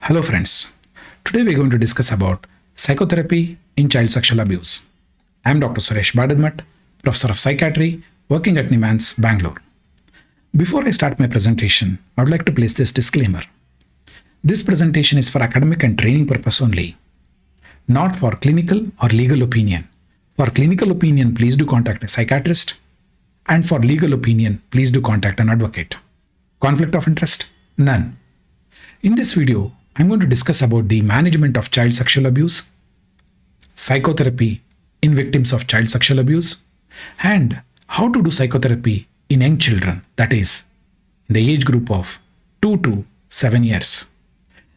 Hello friends. Today we're going to discuss about psychotherapy in child sexual abuse. I'm Dr. Suresh Badadmat, Professor of Psychiatry, working at NIMANS, Bangalore. Before I start my presentation, I would like to place this disclaimer. This presentation is for academic and training purpose only, not for clinical or legal opinion. For clinical opinion, please do contact a psychiatrist, and for legal opinion, please do contact an advocate. Conflict of interest? None. In this video, I'm going to discuss about the management of child sexual abuse, psychotherapy in victims of child sexual abuse, and how to do psychotherapy in young children, that is, in the age group of 2 to 7 years.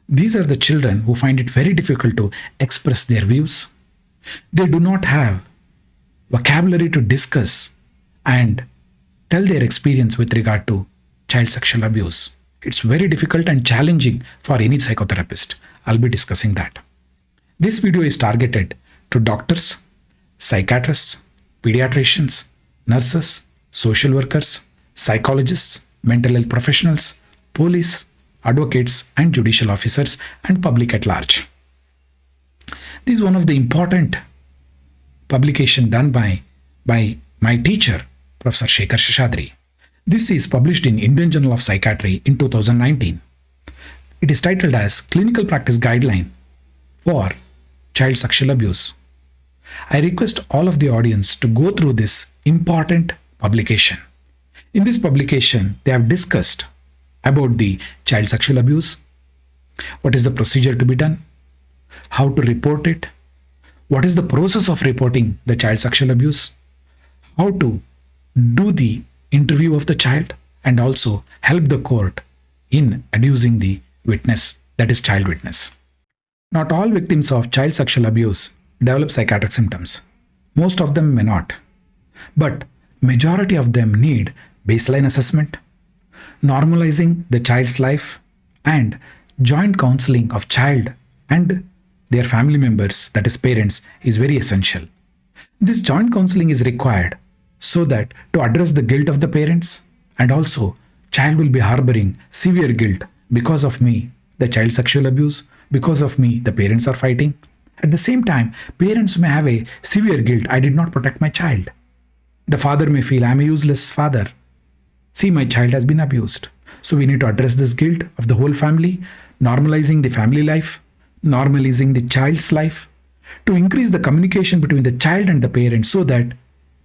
These are the children who find it very difficult to express their views. They do not have vocabulary to discuss and tell their experience with regard to child sexual abuse. It's very difficult and challenging for any psychotherapist. I'll be discussing that. This video is targeted to doctors, psychiatrists, pediatricians, nurses, social workers, psychologists, mental health professionals, police, advocates, and judicial officers, and public at large. This is one of the important publication done by my teacher, Professor Shekhar Seshadri. This is published in Indian Journal of Psychiatry in 2019. It is titled as Clinical Practice Guideline for Child Sexual Abuse. I request all of the audience to go through this important publication. In this publication, they have discussed about the child sexual abuse, what is the procedure to be done, how to report it, what is the process of reporting the child sexual abuse, how to do the interview of the child, and also help the court in adducing the witness, that is child witness. Not all victims of child sexual abuse develop psychiatric symptoms. Most of them may not. But majority of them need baseline assessment, normalizing the child's life, and joint counseling of child and their family members, that is parents, is very essential. This joint counseling is required so that to address the guilt of the parents, and also child will be harboring severe guilt because of me, the child sexual abuse, because of me, the parents are fighting. At the same time, parents may have a severe guilt, I did not protect my child. The father may feel I'm a useless father. See, my child has been abused. So we need to address this guilt of the whole family, normalizing the family life, normalizing the child's life, to increase the communication between the child and the parents so that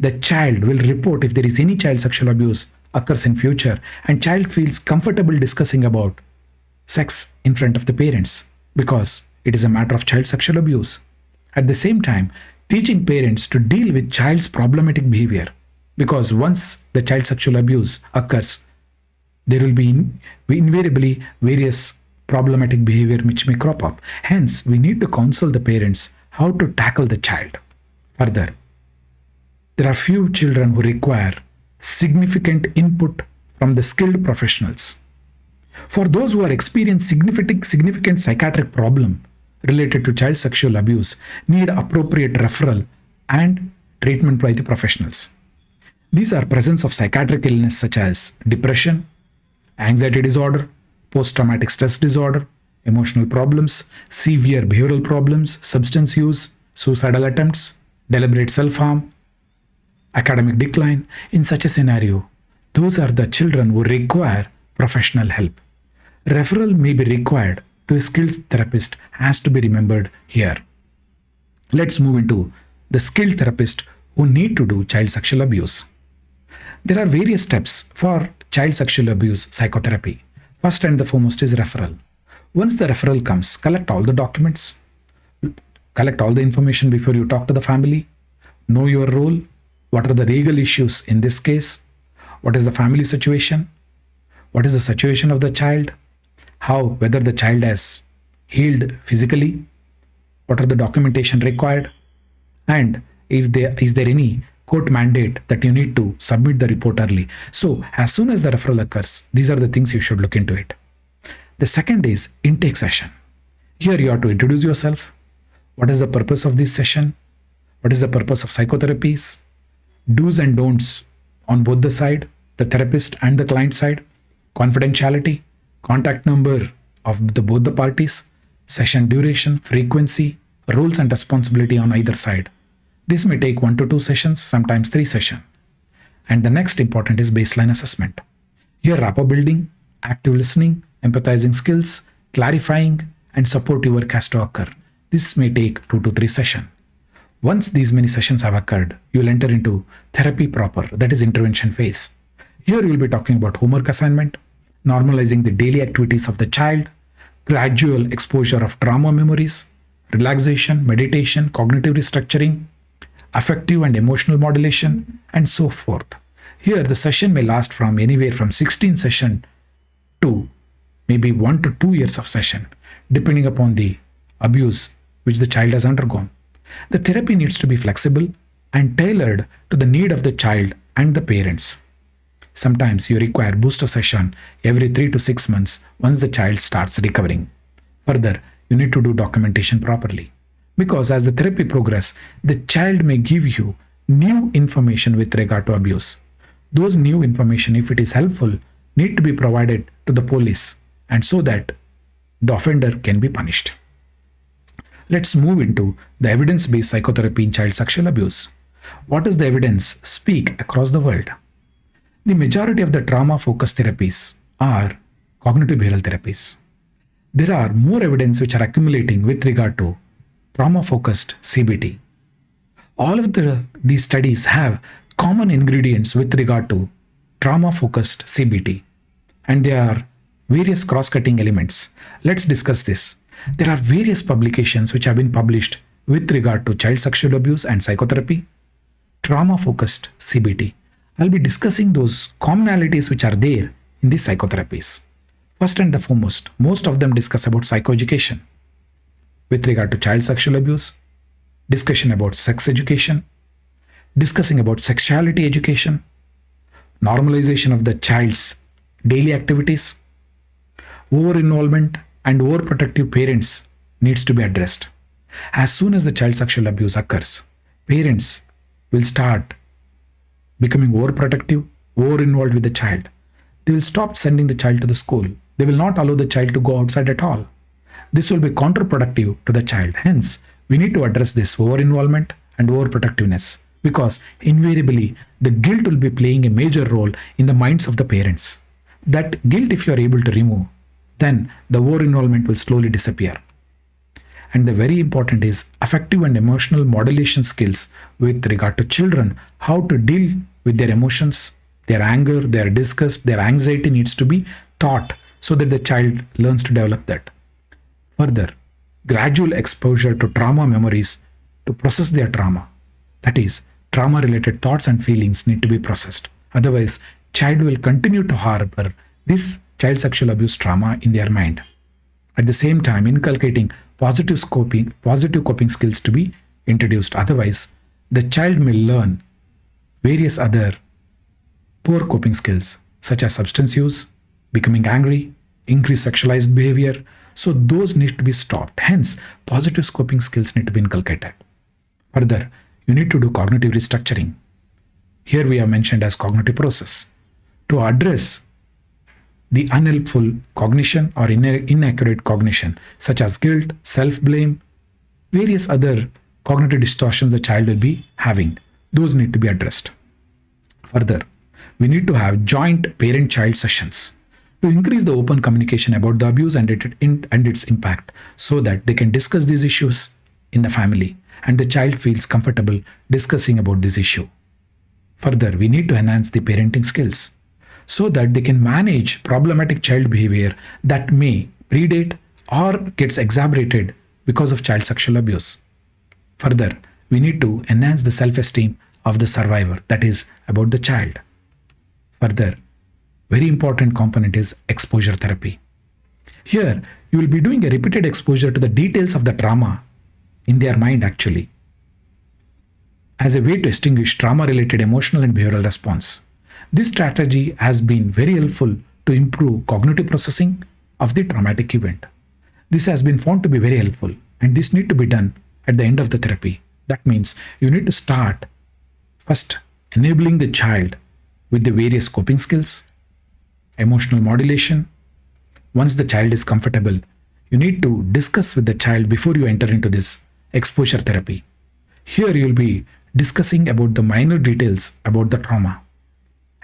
the child will report if there is any child sexual abuse occurs in future, and child feels comfortable discussing about sex in front of the parents because it is a matter of child sexual abuse. At the same time, teaching parents to deal with child's problematic behavior, because once the child sexual abuse occurs, there will be invariably various problematic behavior which may crop up. Hence, we need to counsel the parents how to tackle the child. Further, there are few children who require significant input from the skilled professionals. For those who are experiencing significant psychiatric problem related to child sexual abuse, need appropriate referral and treatment by the professionals. These are presence of psychiatric illness such as depression, anxiety disorder, post-traumatic stress disorder, emotional problems, severe behavioral problems, substance use, suicidal attempts, deliberate self-harm, academic decline. In such a scenario, those are the children who require professional help. Referral may be required to a skilled therapist, has to be remembered here. Let's move into the skilled therapist who need to do child sexual abuse. There are various steps for child sexual abuse psychotherapy. First and the foremost is referral. Once the referral comes, collect all the documents, collect all the information before you talk to the family, know your role, what are the legal issues in this case, what is the family situation, what is the situation of the child, whether the child has healed physically, what are the documentation required, and is there any court mandate that you need to submit the report early. So as soon as the referral occurs, these are the things you should look into it. The second is intake session. Here you have to introduce yourself. What is the purpose of this session? What is the purpose of psychotherapies? Do's and don'ts on both the side, the therapist and the client side, confidentiality, contact number of both the parties, session duration, frequency, roles and responsibility on either side. This may take 1 to 2 sessions, sometimes 3 sessions. And the next important is baseline assessment. Here, rapport building, active listening, empathizing skills, clarifying, and supportive work has to occur. This may take 2 to 3 sessions. Once these many sessions have occurred, you will enter into therapy proper, that is intervention phase. Here you will be talking about homework assignment, normalizing the daily activities of the child, gradual exposure of trauma memories, relaxation, meditation, cognitive restructuring, affective and emotional modulation, and so forth. Here the session may last from anywhere from 16 sessions to maybe 1 to 2 years of session, depending upon the abuse which the child has undergone. The therapy needs to be flexible and tailored to the need of the child and the parents. Sometimes you require booster session every 3 to 6 months once the child starts recovering. Further, you need to do documentation properly, because as the therapy progresses, the child may give you new information with regard to abuse. Those new information, if it is helpful, need to be provided to the police, and so that the offender can be punished. Let's move into the evidence-based psychotherapy in child sexual abuse. What does the evidence speak across the world? The majority of the trauma-focused therapies are cognitive behavioral therapies. There are more evidence which are accumulating with regard to trauma-focused CBT. All of these studies have common ingredients with regard to trauma-focused CBT, and there are various cross-cutting elements. Let's discuss this. There are various publications which have been published with regard to child sexual abuse and psychotherapy, trauma-focused CBT. I'll be discussing those commonalities which are there in these psychotherapies. First and the foremost, most of them discuss about psychoeducation. With regard to child sexual abuse, discussion about sex education, discussing about sexuality education, normalization of the child's daily activities, over-involvement and overprotective parents needs to be addressed. As soon as the child sexual abuse occurs, parents will start becoming overprotective, over-involved with the child. They will stop sending the child to the school. They will not allow the child to go outside at all. This will be counterproductive to the child. Hence, we need to address this over-involvement and overprotectiveness, because invariably the guilt will be playing a major role in the minds of the parents. That guilt, if you are able to remove, then the over-involvement will slowly disappear. And the very important is affective and emotional modulation skills with regard to children, how to deal with their emotions, their anger, their disgust, their anxiety needs to be taught so that the child learns to develop that. Further, gradual exposure to trauma memories to process their trauma. That is, trauma-related thoughts and feelings need to be processed. Otherwise, child will continue to harbor this child sexual abuse trauma in their mind. At the same time, inculcating positive coping skills to be introduced. Otherwise, the child may learn various other poor coping skills, such as substance use, becoming angry, increased sexualized behavior. So those need to be stopped. Hence, positive coping skills need to be inculcated. Further, you need to do cognitive restructuring. Here we have mentioned as cognitive process to address the unhelpful cognition or inaccurate cognition, such as guilt, self-blame, various other cognitive distortions the child will be having. Those need to be addressed. Further, we need to have joint parent-child sessions to increase the open communication about the abuse and its impact, so that they can discuss these issues in the family and the child feels comfortable discussing about this issue. Further, we need to enhance the parenting skills so that they can manage problematic child behavior that may predate or gets exacerbated because of child sexual abuse. Further, we need to enhance the self-esteem of the survivor, that is, about the child. Further, very important component is exposure therapy. Here, you will be doing a repeated exposure to the details of the trauma in their mind actually, as a way to extinguish trauma-related emotional and behavioral response. This strategy has been very helpful to improve cognitive processing of the traumatic event. This has been found to be very helpful, and this need to be done at the end of the therapy. That means you need to start first enabling the child with the various coping skills, emotional modulation. Once the child is comfortable, you need to discuss with the child before you enter into this exposure therapy. Here you'll be discussing about the minor details about the trauma,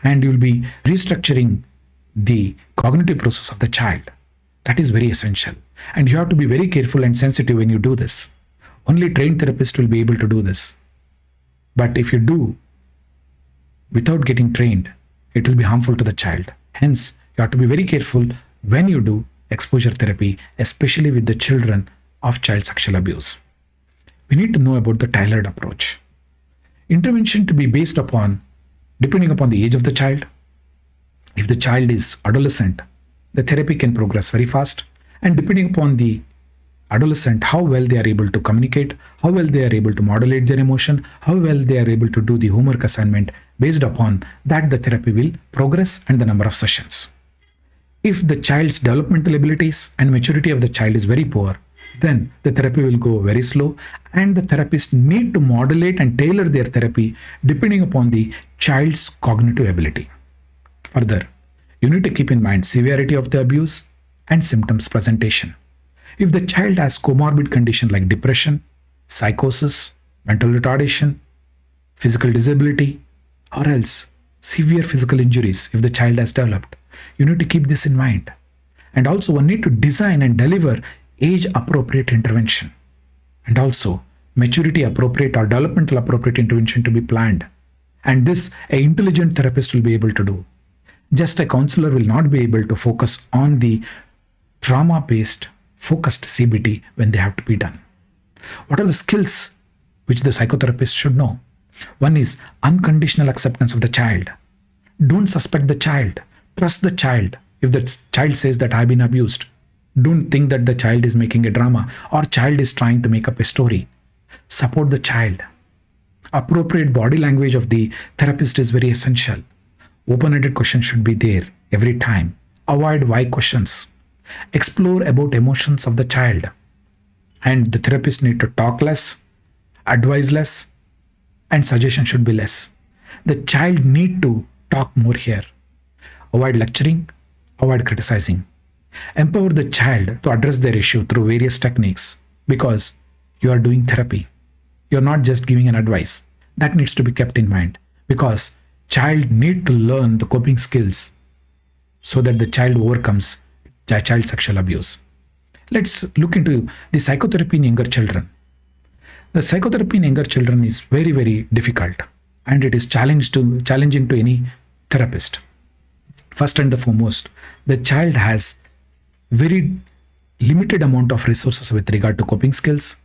and you'll be restructuring the cognitive process of the child. That is very essential. And you have to be very careful and sensitive when you do this. Only trained therapists will be able to do this. But if you do without getting trained, it will be harmful to the child. Hence, you have to be very careful when you do exposure therapy, especially with the children of child sexual abuse. We need to know about the tailored approach. Intervention to be based upon, depending upon the age of the child. If the child is adolescent, the therapy can progress very fast. And depending upon the adolescent, how well they are able to communicate, how well they are able to modulate their emotion, how well they are able to do the homework assignment, based upon that the therapy will progress and the number of sessions. If the child's developmental abilities and maturity of the child is very poor, then the therapy will go very slow, and the therapist need to modulate and tailor their therapy depending upon the child's cognitive ability. Further, you need to keep in mind severity of the abuse and symptoms presentation. If the child has comorbid condition like depression, psychosis, mental retardation, physical disability, or else severe physical injuries if the child has developed, you need to keep this in mind. And also one need to design and deliver age appropriate intervention, and also maturity appropriate or developmental appropriate intervention to be planned. And this an intelligent therapist will be able to do. Just a counselor will not be able to focus on the trauma-based focused CBT when they have to be done. What are the skills which the psychotherapist should know? One is unconditional acceptance of the child. Don't suspect the child. Trust the child. If the child says that I've been abused, don't think that the child is making a drama or child is trying to make up a story. Support the child. Appropriate body language of the therapist is very essential. Open-ended questions should be there every time. Avoid why questions. Explore about emotions of the child. And the therapist need to talk less, advise less, and suggestion should be less. The child need to talk more here. Avoid lecturing, avoid criticizing. Empower the child to address their issue through various techniques, because you are doing therapy. You're not just giving an advice. That needs to be kept in mind, because child need to learn the coping skills so that the child overcomes child sexual abuse. Let's look into the psychotherapy in younger children. The psychotherapy in younger children is very, very difficult, and it is challenging to any therapist. First and the foremost, the child has very limited amount of resources with regard to coping skills,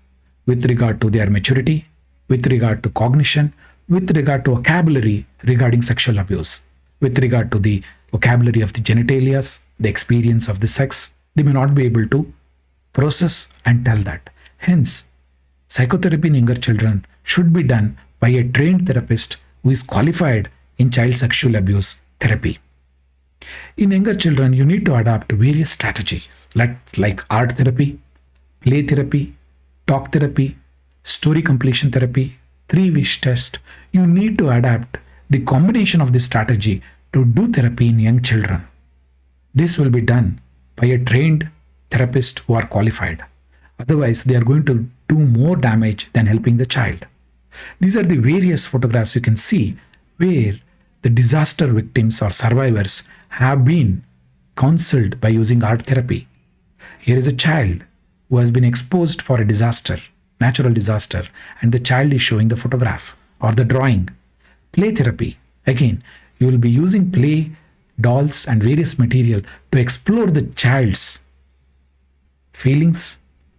with regard to their maturity, with regard to cognition, with regard to vocabulary regarding sexual abuse, with regard to the vocabulary of the genitalias, the experience of the sex. They may not be able to process and tell that. Hence, psychotherapy in younger children should be done by a trained therapist who is qualified in child sexual abuse therapy. In younger children, you need to adapt various strategies like art therapy, play therapy, talk therapy, story completion therapy, 3-wish test. You need to adapt the combination of this strategy to do therapy in young children. This will be done by a trained therapist who are qualified. Otherwise, they are going to do more damage than helping the child. These are the various photographs you can see where the disaster victims or survivors have been counseled by using art therapy. Here is a child who has been exposed for a disaster, natural disaster, and the child is showing the photograph or the drawing. Play therapy. Again, you will be using play, dolls, and various material to explore the child's feelings,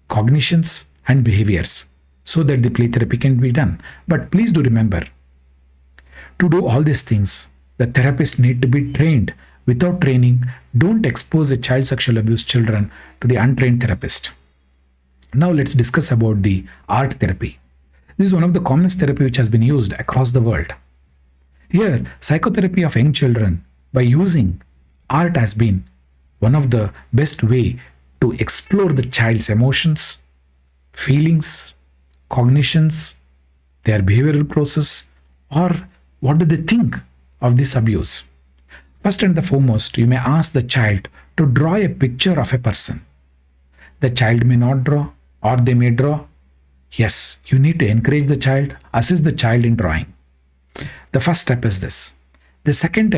cognitions, and behaviors so that the play therapy can be done. But please do remember, to do all these things, the therapist need to be trained. Without training, don't expose a child sexual abuse children to the untrained therapist. Now let's discuss about the art therapy. This is one of the commonest therapy which has been used across the world. Here, psychotherapy of young children by using art has been one of the best way to explore the child's emotions, feelings, cognitions, their behavioral process, or what do they think of this abuse. First and the foremost, you may ask the child to draw a picture of a person. The child may not draw or they may draw. Yes, you need to encourage the child, assist the child in drawing. The first step is this. The second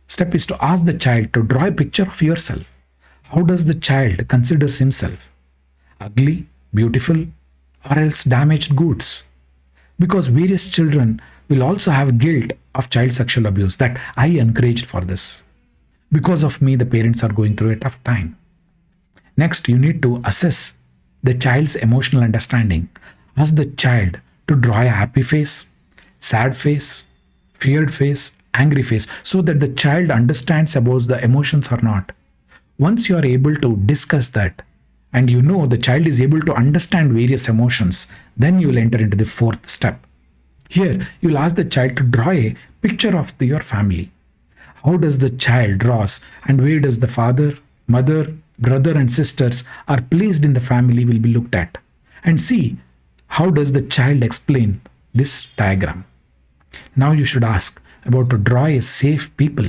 step is to ask the child to draw a picture of yourself. How does the child considers himself? Ugly, beautiful, or else damaged goods? Because various children will also have guilt of child sexual abuse, that I encouraged for this. Because of me, the parents are going through a tough time. Next, you need to assess the child's emotional understanding. Ask the child to draw a happy face, sad face, feared face, angry face, so that the child understands about the emotions or not. Once you are able to discuss that, and you know the child is able to understand various emotions, then you will enter into the fourth step. Here, you will ask the child to draw a picture of your family. How does the child draws, and where does the father, mother, brother and sisters are placed in the family will be looked at. And see, how does the child explain this diagram? Now you should ask about to draw a safe people.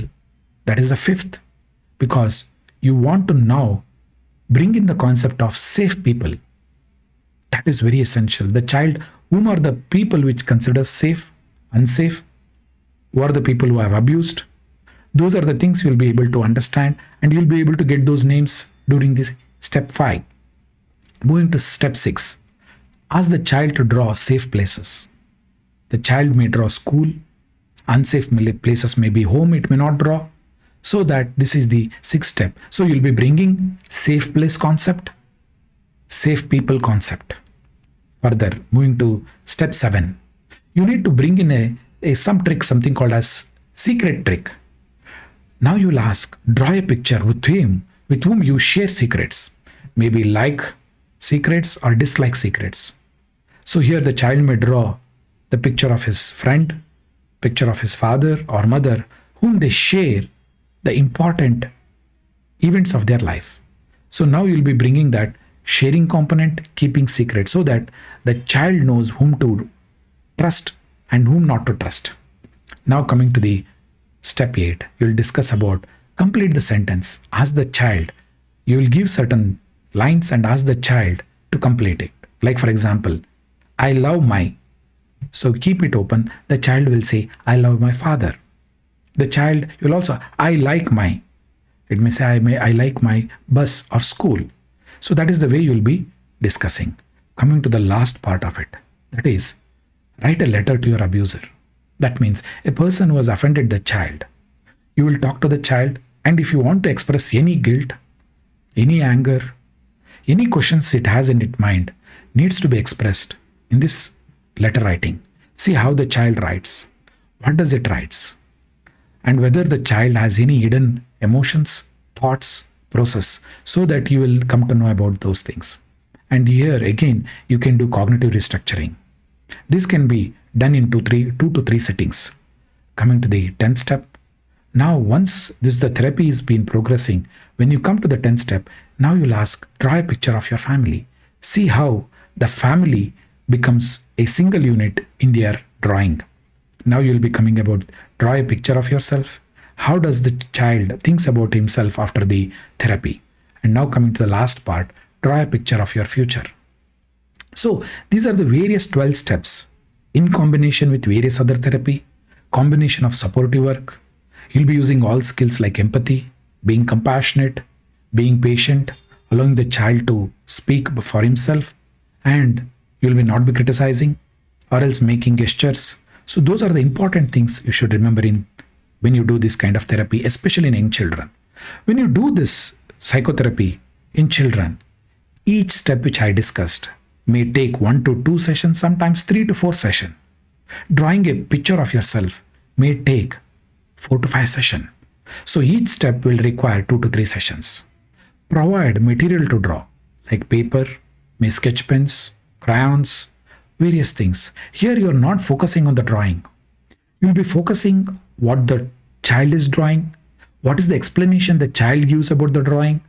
That is the fifth, because you want to now bring in the concept of safe people. That is very essential. The child, whom are the people which consider safe, unsafe, who are the people who have abused. Those are the things you'll be able to understand, and you'll be able to get those names during this step 5. Moving to step 6. Ask the child to draw safe places. The child may draw school, unsafe places may be home, it may not draw. So that this is the 6th step. So you'll be bringing safe place concept, safe people concept. Further, moving to step 7. You need to bring in some trick, something called as secret trick. Now you'll ask, draw a picture with whom you share secrets. Maybe like secrets or dislike secrets. So here the child may draw the picture of his friend, picture of his father or mother, whom they share the important events of their life. So now you'll be bringing that sharing component, keeping secret, so that the child knows whom to trust and whom not to trust. Now coming to the step 8, you'll discuss about complete the sentence. Ask the child, you will give certain lines and ask the child to complete it. Like for example, I love my. So keep it open. The child will say, I love my father. The child will also, I like my. It may say, I like my bus or school. So that is the way you'll be discussing. Coming to the last part of it, that is, write a letter to your abuser. That means a person who has offended the child. You will talk to the child, and if you want to express any guilt, any anger, any questions it has in its mind, needs to be expressed in this letter writing. See how the child writes. What does it writes? And whether the child has any hidden emotions, thoughts, process, so that you will come to know about those things. And here again, you can do cognitive restructuring. This can be done in 2 to 3 settings. Coming to the 10th step. Now, once the therapy is been progressing, when you come to the 10th step, now you'll ask, draw a picture of your family. See how the family becomes a single unit in their drawing. Now you'll be coming about, draw a picture of yourself. How does the child thinks about himself after the therapy? And now coming to the last part, draw a picture of your future. So these are the various 12 steps in combination with various other therapy, combination of supportive work. You'll be using all skills like empathy, being compassionate, being patient, allowing the child to speak for himself, and you'll be not be criticizing or else making gestures. So those are the important things you should remember when you do this kind of therapy, especially in young children. When you do this psychotherapy in children, each step which I discussed may take 1 to 2 sessions, sometimes 3 to 4 sessions. Drawing a picture of yourself may take 4 to 5 sessions. So each step will require 2 to 3 sessions. Provide material to draw, like paper, may sketch pens, crayons, various things. Here you are not focusing on the drawing. You'll be focusing what the child is drawing, what is the explanation the child gives about the drawing,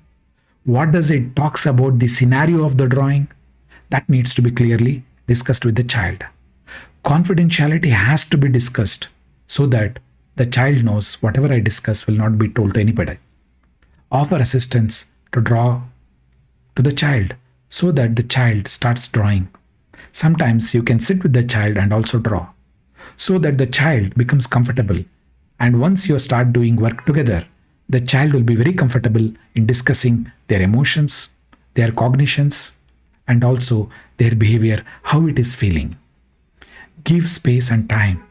what does it talks about the scenario of the drawing. That needs to be clearly discussed with the child. Confidentiality has to be discussed so that the child knows whatever I discuss will not be told to anybody. Offer assistance to draw to the child so that the child starts drawing. Sometimes you can sit with the child and also draw so that the child becomes comfortable. And once you start doing work together, the child will be very comfortable in discussing their emotions, their cognitions, and also their behavior, how it is feeling. Give space and time.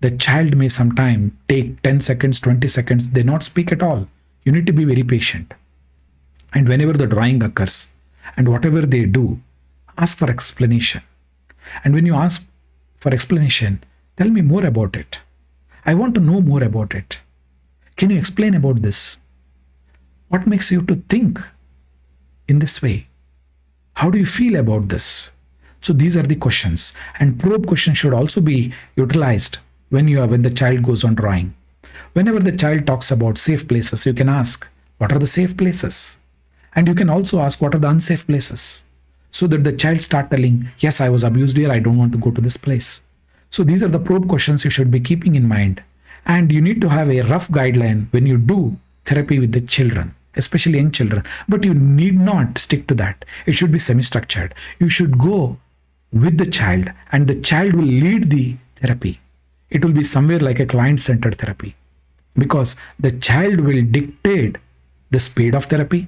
The child may sometimes take 10 seconds, 20 seconds, they not speak at all. You need to be very patient. And whenever the drawing occurs and whatever they do, ask for explanation. And when you ask for explanation, tell me more about it. I want to know more about it. Can you explain about this? What makes you to think in this way? How do you feel about this? So these are the questions, and probe questions should also be utilized when the child goes on drawing. Whenever the child talks about safe places, you can ask, what are the safe places? And you can also ask, what are the unsafe places? So that the child start telling, yes, I was abused here, I don't want to go to this place. So these are the probe questions you should be keeping in mind. And you need to have a rough guideline when you do therapy with the children, especially young children. But you need not stick to that. It should be semi-structured. You should go with the child and the child will lead the therapy. It will be somewhere like a client-centered therapy because the child will dictate the speed of therapy,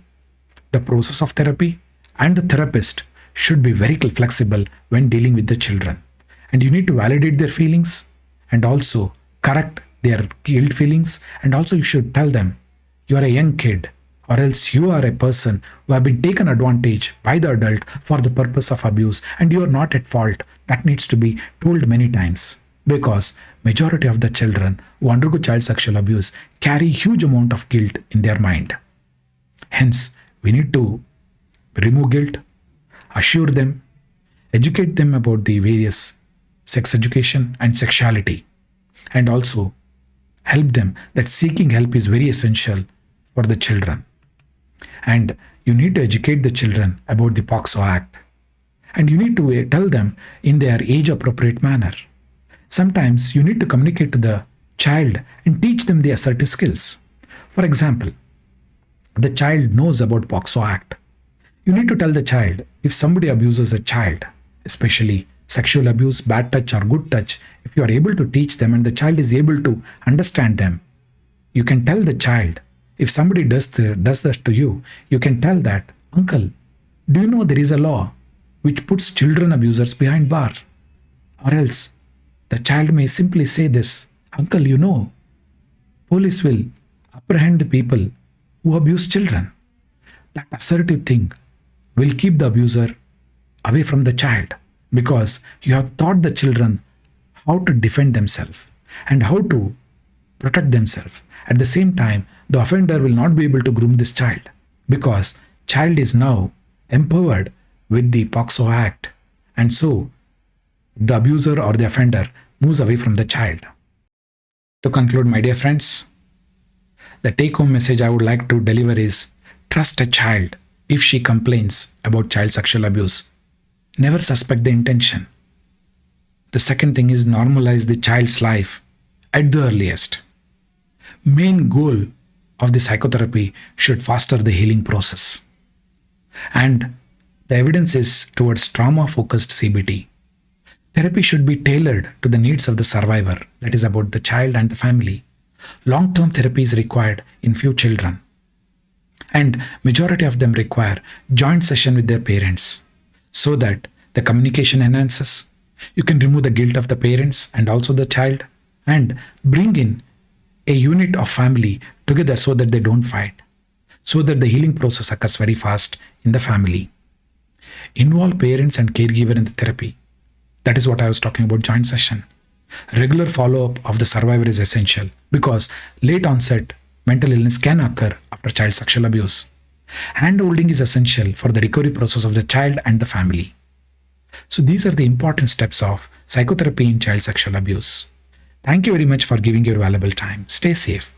the process of therapy, and the therapist should be very flexible when dealing with the children. And you need to validate their feelings and also correct their guilt feelings. And also you should tell them, you are a young kid, or else you are a person who have been taken advantage by the adult for the purpose of abuse and you are not at fault. That needs to be told many times because majority of the children who undergo child sexual abuse carry huge amount of guilt in their mind. Hence, we need to remove guilt, assure them, educate them about the various sex education and sexuality, and also help them that seeking help is very essential for the children. And you need to educate the children about the POXO Act. And you need to tell them in their age-appropriate manner. Sometimes you need to communicate to the child and teach them the assertive skills. For example, the child knows about POXO Act. You need to tell the child if somebody abuses a child, especially sexual abuse, bad touch or good touch, if you are able to teach them and the child is able to understand them, you can tell the child, if somebody does this to you, you can tell that, uncle, do you know there is a law which puts children abusers behind bar? Or else the child may simply say this, uncle, you know, police will apprehend the people who abuse children. That assertive thing will keep the abuser away from the child because you have taught the children how to defend themselves and how to protect themselves. At the same time, the offender will not be able to groom this child because child is now empowered with the POXO Act. And so the abuser or the offender moves away from the child. To conclude, my dear friends, the take-home message I would like to deliver is trust a child if she complains about child sexual abuse. Never suspect the intention. The second thing is normalize the child's life at the earliest. Main goal of the psychotherapy should foster the healing process. And the evidence is towards trauma-focused CBT. Therapy should be tailored to the needs of the survivor, that is about the child and the family. Long-term therapy is required in few children. And majority of them require joint session with their parents so that the communication enhances. You can remove the guilt of the parents and also the child and bring in a unit of family together so that they don't fight, so that the healing process occurs very fast in the family. Involve parents and caregiver in the therapy. That is what I was talking about, joint session. Regular follow-up of the survivor is essential because late onset mental illness can occur after child sexual abuse. Hand-holding is essential for the recovery process of the child and the family. So these are the important steps of psychotherapy in child sexual abuse. Thank you very much for giving your valuable time. Stay safe.